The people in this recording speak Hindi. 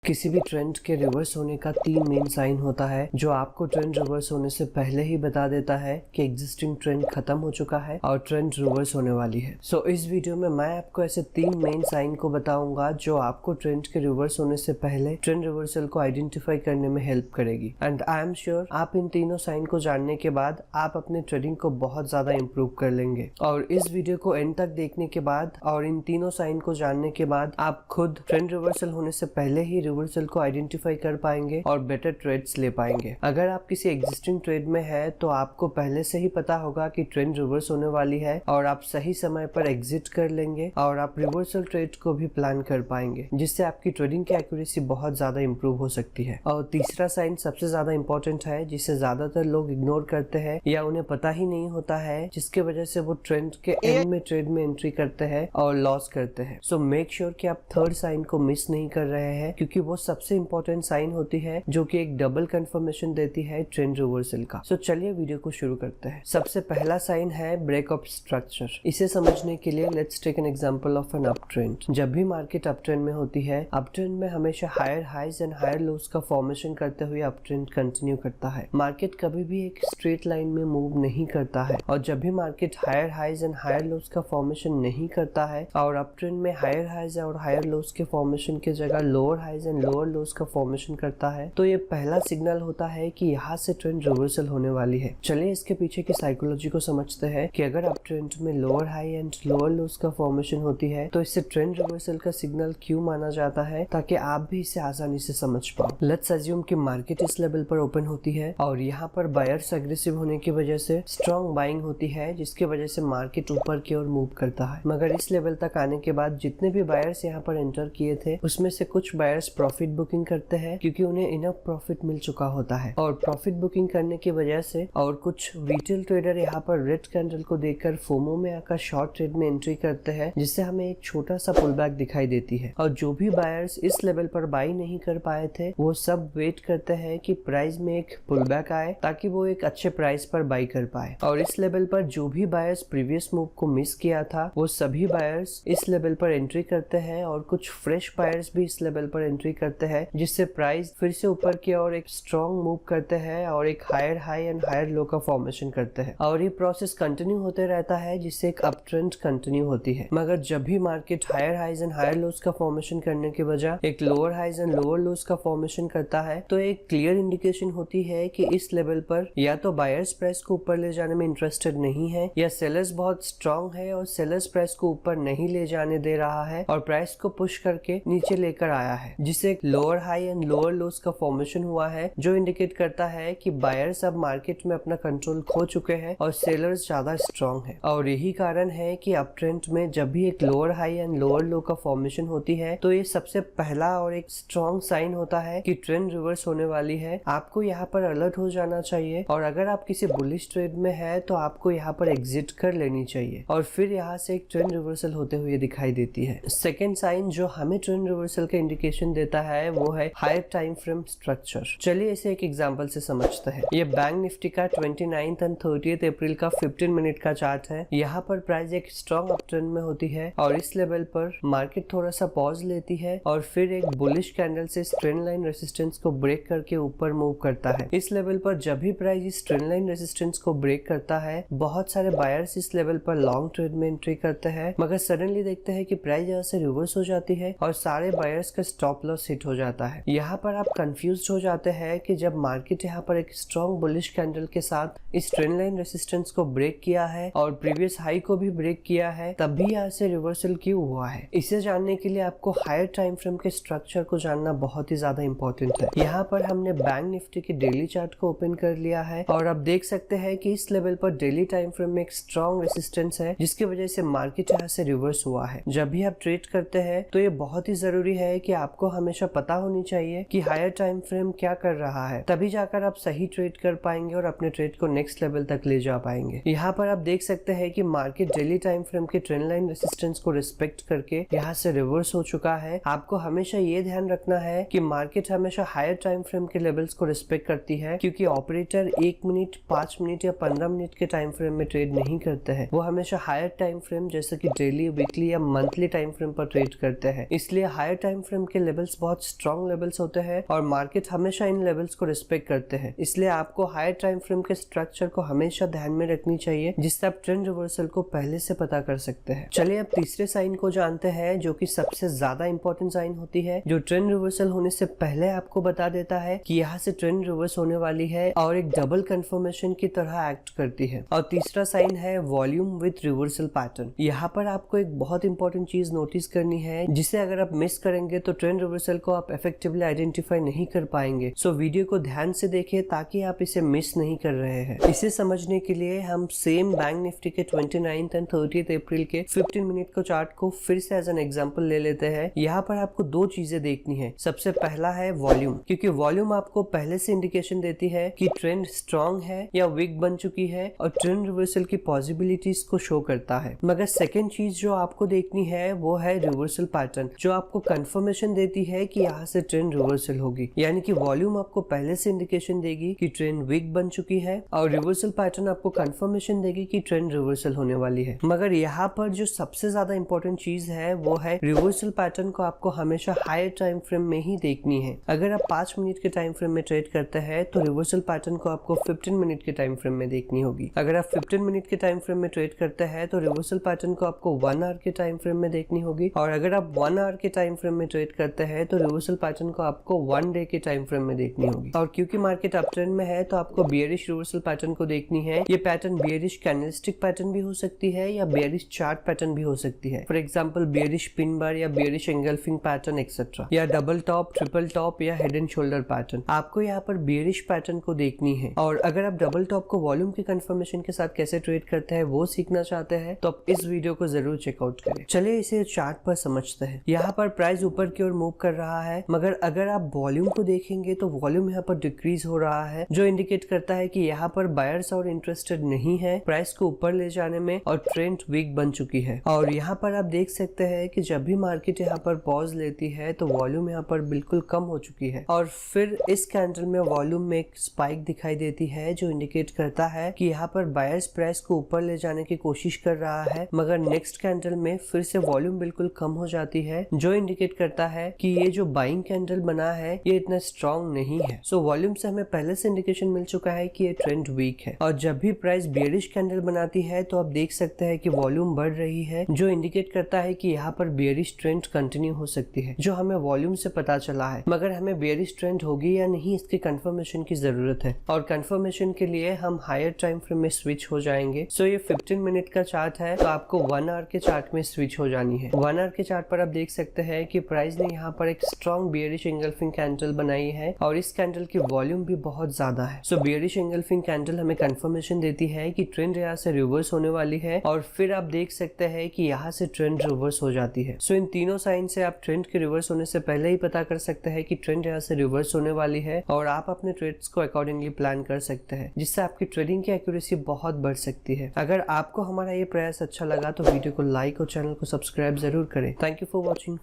किसी भी ट्रेंड के रिवर्स होने का 3 मेन साइन होता है जो आपको ट्रेंड रिवर्स होने से पहले ही बता देता है कि एग्जिस्टिंग ट्रेंड खत्म हो चुका है और ट्रेंड रिवर्स होने वाली है। इस वीडियो में मैं आपको ऐसे 3 मेन साइन को बताऊंगा जो आपको ट्रेंड के रिवर्स होने से पहले ट्रेंड रिवर्सल को आइडेंटिफाई करने में हेल्प करेगी। एंड आई एम श्योर आप इन तीनों साइन को जानने के बाद आप अपने ट्रेडिंग को बहुत ज्यादा इम्प्रूव कर लेंगे। और इस वीडियो को एंड तक देखने के बाद और इन तीनों साइन को जानने के बाद आप खुद ट्रेंड रिवर्सल होने से पहले ही रिवर्सल को आइडेंटिफाई कर पाएंगे और बेटर ट्रेड्स ले पाएंगे। अगर आप किसी एग्जिस्टिंग ट्रेड में है तो आपको पहले से ही पता होगा कि ट्रेंड रिवर्स होने वाली है और आप सही समय पर एग्जिट कर लेंगे और आप रिवर्सल ट्रेड को भी प्लान कर पाएंगे, जिससे आपकी ट्रेडिंग की एक्यूरेसी बहुत ज्यादा इंप्रूव हो सकती है। और तीसरा साइन सबसे ज्यादा इंपॉर्टेंट है, जिसे ज्यादातर लोग इग्नोर करते हैं या उन्हें पता ही नहीं होता है, जिसके वजह से वो ट्रेंड के एंड में ट्रेड में एंट्री करते हैं और लॉस करते हैं। सो मेक श्योर कि आप थर्ड साइन को मिस नहीं कर रहे हैं, क्योंकि वो सबसे इंपॉर्टेंट साइन होती है जो कि एक डबल कंफर्मेशन देती है ट्रेंड रिवर्सल का। चलिए वीडियो को शुरू करते हैं। सबसे पहला साइन है ब्रेक ऑफ स्ट्रक्चर। इसे समझने के लिए let's take an example of an uptrend. जब भी मार्केट अप ट्रेंड में होती है, अप ट्रेंड में हमेशा higher highs and higher lows का फॉर्मेशन करते हुए अप ट्रेंड कंटिन्यू करता है। मार्केट कभी भी एक स्ट्रेट लाइन में मूव नहीं करता है, और जब भी market higher highs and higher lows का फॉर्मेशन नहीं करता है और अप ट्रेंड में हायर हाइज और हायर लोस के फॉर्मेशन की जगह lower highs and lower lows का फॉर्मेशन करता है, तो ये पहला सिग्नल होता है कि यहाँ से ट्रेंड रिवर्सल होने वाली है। चलिए इसके पीछे की साइकोलॉजी को समझते हैं कि अगर अप ट्रेंड में lower high and lower lows का फॉर्मेशन होती है तो इससे ट्रेंड रिवर्सल का सिग्नल क्यों माना जाता है, ताकि आप भी इसे आसानी से समझ पाओ। लेट्स अज्यूम कि मार्केट इस लेवल पर ओपन होती है और यहाँ पर बायर्स एग्रेसिव होने की वजह से स्ट्रॉन्ग बाइंग होती है, जिसकी वजह से मार्केट ऊपर की ओर मूव करता है। मगर इस लेवल तक आने के बाद जितने भी बायर्स यहाँ पर एंटर किए थे, उसमें से कुछ बायर्स प्रॉफिट बुकिंग करते हैं क्योंकि उन्हें इनफ प्रॉफिट मिल चुका होता है, और प्रॉफिट बुकिंग करने की वजह से और कुछ रिटेल ट्रेडर यहाँ पर रेड कैंडल को देखकर फोमो में आकर शॉर्ट ट्रेड में एंट्री करते हैं, जिससे हमें एक छोटा सा पुल बैक दिखाई देती है। और जो भी बायर्स इस लेवल पर बाई नहीं कर पाए थे, वो सब वेट करते हैं कि प्राइस में एक पुल बैक आए ताकि वो एक अच्छे प्राइस पर बाई कर पाए। और इस लेवल पर जो भी बायर्स प्रीवियस मूव को मिस किया था, वो सभी बायर्स इस लेवल पर एंट्री करते हैं और कुछ फ्रेश बायर्स भी इस लेवल पर एंट्री करते हैं, जिससे प्राइस फिर से ऊपर की ओर एक स्ट्रॉन्ग मूव करते हैं और एक higher high and higher low का फॉर्मेशन करते हैं। और ये प्रोसेस कंटिन्यू होते रहता है, जिससे एक अप ट्रेंड कंटिन्यू होती है। मगर जब भी market higher highs and higher lows का फॉर्मेशन करने के बजाय एक lower highs and lower lows का फॉर्मेशन करता है, तो एक क्लियर इंडिकेशन होती है कि इस लेवल पर या तो बायर्स प्राइस को ऊपर ले जाने में इंटरेस्टेड नहीं है, या सेलर्स बहुत स्ट्रॉन्ग है और सेलर्स प्राइस को ऊपर नहीं ले जाने दे रहा है और प्राइस को पुश करके नीचे लेकर आया है, जिससे एक lower high and lower lows का फॉर्मेशन हुआ है, जो इंडिकेट करता है कि बायर्स अब मार्केट में अपना कंट्रोल खो चुके हैं और सेलर्स ज्यादा स्ट्रॉन्ग है। और यही कारण है कि अप ट्रेंड में जब भी एक लोअर हाई एंड लोअर लो का फॉर्मेशन होती है, तो ये सबसे पहला और एक स्ट्रॉन्ग साइन होता है कि ट्रेंड रिवर्स होने वाली है। आपको यहाँ पर अलर्ट हो जाना चाहिए, और अगर आप किसी बुलिश ट्रेड में है तो आपको यहाँ पर एग्जिट कर लेनी चाहिए, और फिर यहाँ से एक ट्रेंड रिवर्सल होते हुए दिखाई देती है। सेकेंड साइन जो हमें ट्रेंड रिवर्सल का इंडिकेशन देता है, वो है हायर टाइम फ्रेम स्ट्रक्चर। चलिए इसे एक एग्जांपल से समझते हैं। ये बैंक निफ्टी का 29 एंड 30 अप्रैल का 15 मिनट का चार्ट है। यहाँ पर प्राइस एक स्ट्रॉन्ग अप ट्रेंड में होती है और इस लेवल पर मार्केट थोड़ा सा पॉज लेती है और फिर एक बुलिश कैंडल से ट्रेंड लाइन रेजिस्टेंस को ब्रेक करके ऊपर मूव करता है। इस लेवल पर जब भी प्राइस इस ट्रेंड लाइन रेजिस्टेंस को ब्रेक करता है, बहुत सारे बायर्स इस लेवल पर लॉन्ग ट्रेड में एंट्री करते हैं, मगर सडनली देखते हैं कि प्राइस यहाँ से रिवर्स हो जाती है और सारे बायर्स का स्टॉप लॉस हिट हो जाता है। यहाँ पर आप कंफ्यूज हो जाते हैं कि जब मार्केट यहाँ पर एक स्ट्रॉन्ग बुलिश कैंडल के साथ इस ट्रेंड लाइन रेजिस्टेंस को ब्रेक किया है और प्रीवियस हाई को भी ब्रेक किया है, तब भी यहाँ से रिवर्सल क्यों हुआ है। इसे जानने के लिए आपको हायर टाइम फ्रेम के स्ट्रक्चर को जानना बहुत ही ज्यादा इंपॉर्टेंट है। यहाँ पर हमने बैंक निफ्टी के डेली चार्ट को ओपन कर लिया है और आप देख सकते हैं कि इस लेवल पर डेली टाइम फ्रेम में एक स्ट्रॉन्ग रेजिस्टेंस है, जिसकी वजह से मार्केट यहाँ से रिवर्स हुआ है। जब भी आप ट्रेड करते हैं तो ये बहुत ही जरूरी है कि आपको हमेशा पता होनी चाहिए कि हायर टाइम फ्रेम क्या कर रहा है, तभी जाकर आप सही ट्रेड कर पाएंगे और अपने ट्रेड को नेक्स्ट लेवल तक ले जा पाएंगे। यहाँ पर आप देख सकते हैं कि मार्केट डेली टाइम फ्रेम के ट्रेंड लाइन रेजिस्टेंस को रिस्पेक्ट करके यहाँ से रिवर्स हो चुका है। आपको हमेशा ये ध्यान रखना है कि मार्केट हमेशा हायर टाइम फ्रेम के लेवल्स को रिस्पेक्ट करती है, क्योंकि ऑपरेटर 1 मिनट, 5 मिनट या 15 मिनट के टाइम फ्रेम में ट्रेड नहीं करते हैं। वो हमेशा हायर टाइम फ्रेम जैसे कि डेली, वीकली या मंथली टाइम फ्रेम पर ट्रेड करते हैं। इसलिए हायर टाइम फ्रेम के लेवल लेवल्स बहुत स्ट्रॉन्ग लेवल्स होते हैं और मार्केट हमेशा इन लेवल्स को रिस्पेक्ट करते हैं। इसलिए आपको हायर टाइम फ्रेम के स्ट्रक्चर को हमेशा ध्यान में रखनी चाहिए, जिससे आप ट्रेंड रिवर्सल को पहले से पता कर सकते हैं। चलिए अब तीसरे साइन को जानते हैं, जो कि सबसे ज्यादा इंपॉर्टेंट साइन होती है, जो ट्रेंड रिवर्सल होने से पहले आपको बता देता है कि यहाँ से ट्रेंड रिवर्स होने वाली है और एक डबल कंफर्मेशन की तरह एक्ट करती है। और तीसरा साइन है वॉल्यूम विथ रिवर्सल पैटर्न। यहाँ पर आपको एक बहुत इंपॉर्टेंट चीज नोटिस करनी है, जिसे अगर आप मिस करेंगे तो ट्रेंड रिवर्सल को आप इफेक्टिवली आइडेंटिफाई नहीं कर पाएंगे। सो वीडियो को ध्यान से देखिए ताकि आप इसे मिस नहीं कर रहे हैं। इसे समझने के लिए हम सेम बैंक निफ्टी के 29 एंड 30 अप्रैल के 15 मिनट को चार्ट को फिर से एज एन एग्जांपल ले लेते हैं। यहाँ पर आपको दो चीजें देखनी है। सबसे पहला है वॉल्यूम, क्योंकि वॉल्यूम आपको पहले से इंडिकेशन देती है कि ट्रेंड स्ट्रॉन्ग है या वीक बन चुकी है और ट्रेंड रिवर्सल की पॉसिबिलिटीज को शो करता है। मगर सेकेंड चीज जो आपको देखनी है वो है रिवर्सल पैटर्न, जो आपको कंफर्मेशन देती है कि यहाँ से ट्रेंड रिवर्सल होगी। यानी कि वॉल्यूम आपको पहले से इंडिकेशन देगी कि ट्रेंड वीक बन चुकी है और रिवर्सल पैटर्न आपको कंफर्मेशन देगी कि ट्रेंड रिवर्सल होने वाली है। मगर यहाँ पर जो सबसे ज्यादा इंपॉर्टेंट चीज है वो है रिवर्सल पैटर्न को आपको हमेशा हायर टाइम फ्रेम में ही देखनी है। अगर आप 5 मिनट के टाइम फ्रेम में ट्रेड करते हैं तो रिवर्सल पैटर्न को आपको 15 मिनट के टाइम फ्रेम में देखनी होगी। अगर आप 15 मिनट के टाइम फ्रेम में ट्रेड करते हैं तो रिवर्सल पैटर्न को आपको 1 आवर के टाइम फ्रेम में देखनी होगी। और अगर आप 1 आवर के टाइम फ्रेम में ट्रेड करते हैं तो रिवर्सल पैटर्न को आपको 1 डे के टाइम फ्रेम में देखनी होगी। और क्योंकि मार्केट अप ट्रेंड में है तो आपको बियरिश रिवर्सल पैटर्न को देखनी है। ये पैटर्न बियरिश कैंडलस्टिक पैटर्न भी हो सकती है या बियरिश चार्ट पैटर्न भी हो सकती है। For example bearish pin bar या बियरिश एंगल्फिंग पैटर्न एक्सेट्रा, या डबल टॉप, ट्रिपल टॉप या हेड एंड शोल्डर पैटर्न। आपको यहाँ पर बियरिश पैटर्न को देखनी है। और अगर आप डबल टॉप को वॉल्यूम की कंफर्मेशन के साथ कैसे ट्रेड करते हैं वो सीखना चाहते हैं तो आप इस वीडियो को जरूर चेकआउट करें। चलिए इसे चार्ट पर समझते हैं। यहाँ पर प्राइस ऊपर की ओर मूव कर रहा है, मगर अगर आप वॉल्यूम को देखेंगे तो वॉल्यूम यहाँ पर डिक्रीज हो रहा है, जो इंडिकेट करता है कि यहाँ पर बायर्स और इंटरेस्टेड नहीं है प्राइस को ऊपर ले जाने में और ट्रेंड वीक बन चुकी है। और यहाँ पर आप देख सकते हैं कि जब भी मार्केट यहाँ पर पॉज लेती है तो वॉल्यूम यहाँ पर बिल्कुल कम हो चुकी है और फिर इस कैंडल में वॉल्यूम में एक स्पाइक दिखाई देती है, जो इंडिकेट करता है कि यहाँ पर बायर्स प्राइस को ऊपर ले जाने की कोशिश कर रहा है। मगर नेक्स्ट कैंडल में फिर से वॉल्यूम बिल्कुल कम हो जाती है, जो इंडिकेट करता है कि ये जो बाइंग कैंडल बना है ये इतना स्ट्रॉन्ग नहीं है। सो वॉल्यूम से हमें पहले से इंडिकेशन मिल चुका है कि ये ट्रेंड वीक है। और जब भी प्राइस बियरिश कैंडल बनाती है तो आप देख सकते हैं कि वॉल्यूम बढ़ रही है, जो इंडिकेट करता है कि यहाँ पर बियरिश ट्रेंड कंटिन्यू हो सकती है, जो हमें वॉल्यूम से पता चला है। मगर हमें बियरिश ट्रेंड होगी या नहीं इसकी कंफर्मेशन की जरूरत है, और कंफर्मेशन के लिए हम हायर टाइम फ्रेम में स्विच हो जाएंगे। सो ये 15 मिनट का चार्ट है तो आपको 1 आवर के चार्ट में स्विच हो जानी है। 1 आवर के चार्ट पर आप देख सकते हैं कि प्राइस ने यहाँ पर एक स्ट्रॉन्ग बियरिश एंगल्फिंग कैंडल बनाई है और इस कैंडल की वॉल्यूम भी बहुत ज्यादा है। सो बियरिश एंगल्फिंग कैंडल हमें कंफर्मेशन देती है कि ट्रेंड यहाँ से रिवर्स होने वाली है और फिर आप देख सकते हैं कि यहाँ से ट्रेंड रिवर्स हो जाती है। सो इन तीनों साइन से आप ट्रेंड के रिवर्स होने से पहले ही पता कर सकते हैं कि ट्रेंड यहाँ से रिवर्स होने वाली है और आप अपने ट्रेड्स को अकॉर्डिंगली प्लान कर सकते हैं, जिससे आपकी ट्रेडिंग की एक्यूरेसी बहुत बढ़ सकती है। अगर आपको हमारा ये प्रयास अच्छा लगा तो वीडियो को लाइक और चैनल को सब्सक्राइब जरूर करें। Thank you for watching.